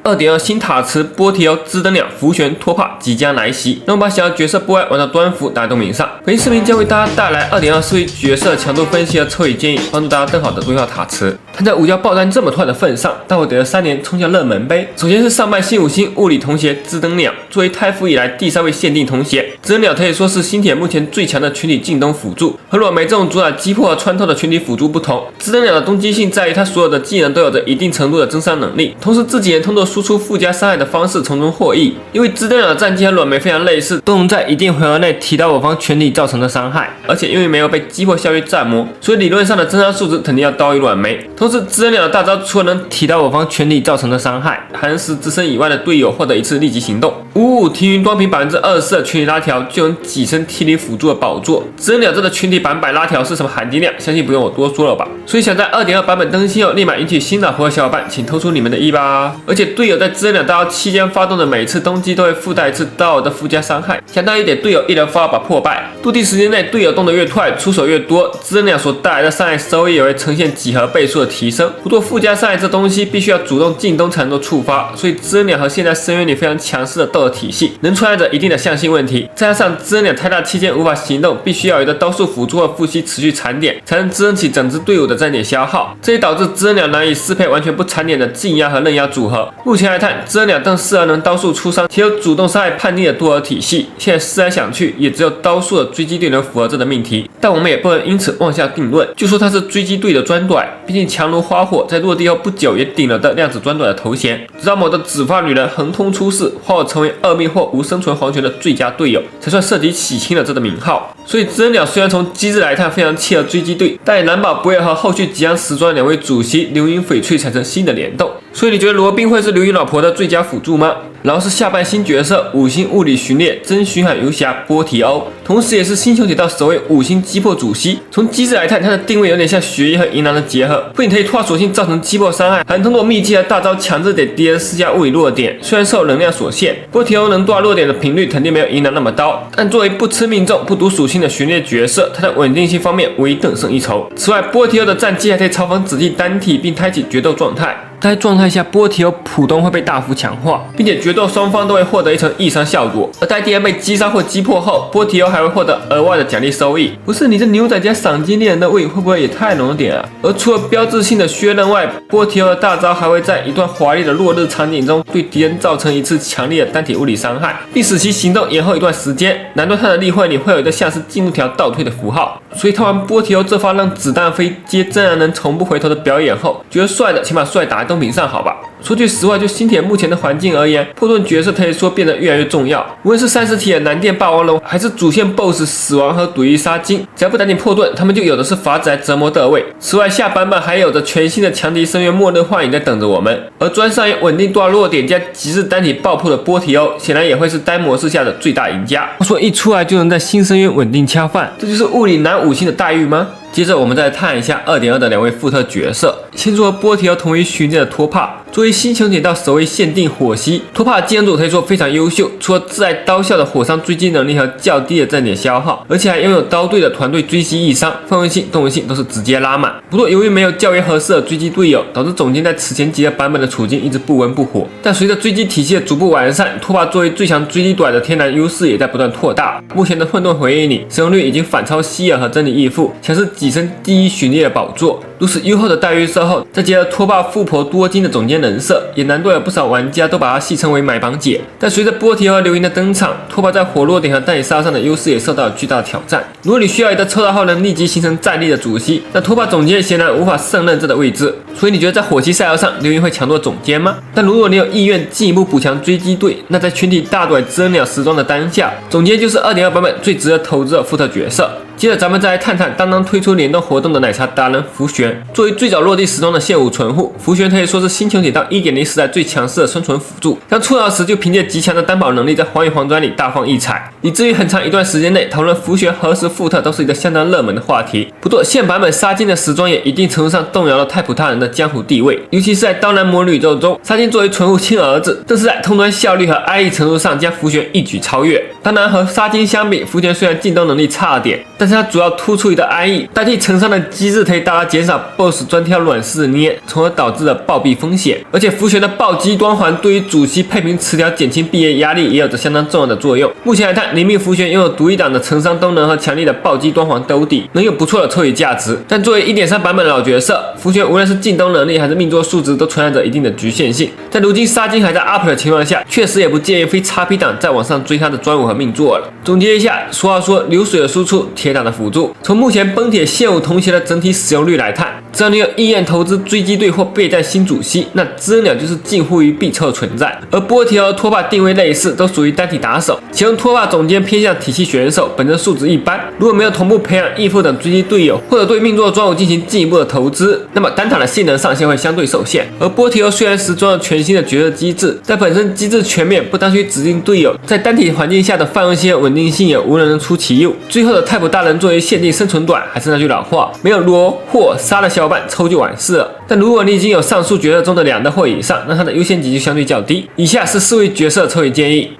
2.2 新塔池波提欧兹登鸟浮旋托帕即将来袭，让我们把想要角色波爱玩到端服打在冬眠上。本期视频将为大家带来2.2思维角色强度分析和抽取建议，帮助大家更好的规划塔池。看在武将爆单这么快的份上，大伙等了3年冲向热门杯。首先是上半新5星物理童鞋兹登鸟，作为太傅以来第3位限定童鞋，兹登鸟可以说是新铁目前最强的群体进攻辅助。和裸梅这种主打击破和穿透的群体辅助不同，兹登鸟的攻击性在于它所有的技能都有着一定程度的增伤能力，同时自己也通过输出附加伤害的方式从中获益。因为兹登鸟的战绩和裸梅非常类似，都能在一定回合内提高我方全体造成的伤害，而且因为没有被击破效率战魔，所以理论上的增伤数值肯定要高于裸梅。同时兹登鸟的大招除了能提高我方全体造成的伤害，还能使自身以外的队友获得一次立即行动。55提云光屏24%的群体拉条就能跻身体力辅助的宝座。兹登鸟这个群体100%拉条是什么含金量，相信不用我多说了吧。所以想在2.2版本更新后立马引起新老婆的小伙伴，请投出你们的意吧。而且队友在兹登鸟大招期间发动的每次攻击都会附带一次刀的附加伤害，相当于给队友一人发把破败。陆地时间内队友动得越快，出手越多，兹登鸟所带来的伤害收益也会呈现几何倍数的提升。不过附加伤害这东西必须要主动进攻才能够触发，所以兹登鸟和现在深渊里非常强势的斗的体系，能存在着一定的向性问题。再加上兹登鸟太大期间无法行动，必须要有一个刀术辅助或负吸持续残点，才能支撑起整支队伍的战点消耗，这也导致兹登鸟难以适配完全不残点的禁压和刃压组合。目前来看，兹登鸟更适合能刀术出伤且有主动伤害判定的多尔体系。现在思来想去，也只有刀术的追击队能符合这个命题，但我们也不能因此妄下定论，就说它是追击队的专短，毕竟强如花火在落地后不久也顶了的量子专短的头衔，直到某的紫发女人横空出世，花火成为恶命或无生存黄泉的最佳队友，才算涉及洗清了这个名号。所以兹登鸟虽然从机制来看非常契合追击队，但也难保不会和后续即将时装2位主席流云翡翠产生新的联动。所以你觉得罗宾会是流云老婆的最佳辅助吗？然后是下半新角色5星物理巡猎真巡海游侠波提欧，同时也是星球铁道首位5星击破主 C。从机制来看，它的定位有点像血液和银狼的结合，不仅可以拓属性造成击破伤害，还能通过秘技和大招强制给敌人施加物理弱点。虽然受能量所限，波提欧能多弱点的频率肯定没有银狼那么高，但作为不吃命中、不读属性的巡猎角色，它在稳定性方面无疑更胜一筹。此外，波提欧的战绩还可以嘲讽子弟单体，并开启决斗状态。在状态下，波提欧普攻会被大幅强化，并且决斗双方都会获得一层易伤效果。而待敌人被击杀或击破后，波提欧还会获得额外的奖励收益。不是你这牛仔加赏金猎人的味会不会也太浓了点啊？而除了标志性的削刃外，波提欧的大招还会在一段华丽的落日场景中对敌人造成一次强烈的单体物理伤害，并使其行动延后一段时间。难道他的例会里会有一个像是进入条倒退的符号？所以看完波提欧这发让子弹飞接真人能从不回头的表演后，觉得帅的起码帅打在公屏上好吧。说句实话，就新铁目前的环境而言，破盾角色可以说变得越来越重要。无论是30体的蓝电霸王龙，还是主线 BOSS 死亡和赌鱼杀精，只要不打紧破盾，他们就有的是法子来折磨各位。此外，下版本还有着全新的强敌深渊末日幻影在等着我们。而专上于稳定多弱点加极致单体爆破的波提欧，显然也会是单模式下的最大赢家。说一出来就能在新深渊稳定恰饭，这就是物理男5星的待遇吗？接着我们再来看一下2.2的2位副特角色，先说波提欧同为巡猎的托帕。作为星球铁道首位限定火吸，托帕的技能组可以说非常优秀，除了自带刀效的火伤追击能力和较低的战点消耗，而且还拥有刀队的团队追击易伤，氛围性、动能性都是直接拉满。不过由于没有较为合适的追击队友，导致总监在此前几个版本的处境一直不温不火。但随着追击体系的逐步完善，托帕作为最强追击短的天然优势也在不断扩大。目前的混沌回忆里，使用率已经反超希尔和真理义父，强势跻身第1巡猎的宝座。如此优厚的待遇之后，再结合托帕富婆多金的总监人设，也难怪有不少玩家都把她戏称为买榜姐。但随着波提欧和流云的登场，托帕在火弱点和弹体杀伤的优势也受到了巨大的挑战。如果你需要一个抽到后能立即形成战力的主 C， 那托帕总监显然无法胜任这个位置。所以你觉得在火系赛道上，流云会强夺总监吗？但如果你有意愿进一步补强追击队，那在群体大短兹登鸟时装的当下，总监就是2.2版本最值得投资的副特角色。接着咱们再来探探刚刚推出联动活动的奶茶达人福玄。作为最早落地时装的现武存户，福玄可以说是星球铁道 1.0 时代最强势的生存辅助。刚出道时就凭借极强的担保能力，在黄与黄砖里大放异彩，以至于很长一段时间内讨论福玄何时复特都是一个相当热门的话题。不过现版本沙金的时装也一定程度上动摇了太普他人的江湖地位，尤其是在刀男魔女宇宙中，沙金作为存户亲儿子，更是在通关效率和安逸程度上将福玄一举超越。当然和沙金相比，福玄虽然进攻能力差了点，但是它主要突出于的安逸，代替承伤的机制可以大大减少 BOSS 专挑软式的捏，从而导致的暴毙风险。而且福玄的暴击光环对于主席配平词条减轻毕业压力也有着相当重要的作用。目前来看，灵命福玄拥有独一档的承伤动能和强力的暴击光环兜底，能有不错的抽取价值。但作为 1.3 版本的老角色，福玄无论是进攻能力还是命中数值都存在着一定的局限性。在如今杀金还在 up 的情况下，确实也不建议非 XP 档再往上追他的专武和命座了。总结一下，俗话说流水的输出，铁档的辅助。从目前崩铁现武同鞋的整体使用率来看，只要你有意愿投资追击队或备战新主 C， 那知更鸟就是近乎于必抽的存在。而波提和托帕定位类似，都属于单体打手，其中托帕总监偏向体系选手，本身素质一般，如果没有同步培养义父等追击队友，或者对命座专武进行进一步的投资，那么单塔的性能上限会相对受限。而波提虽然时装了全新的角色机制，但本身机制全面，不单需指定队友，在单体环境下的泛用性和稳定性也无人能出其右。最后的太普大人作为限定生存短，还是那句老话，没有罗或杀的小伙伴抽就完事了。但如果你已经有上述角色中的2的或以上，那它的优先级就相对较低。以下是4位角色抽取建议。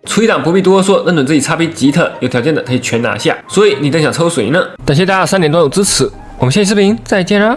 出一档不必多说，认准自己 XP 吉特，有条件的可以全拿下。所以你更想抽谁呢？感谢大家3点端午支持，我们下期视频再见啦！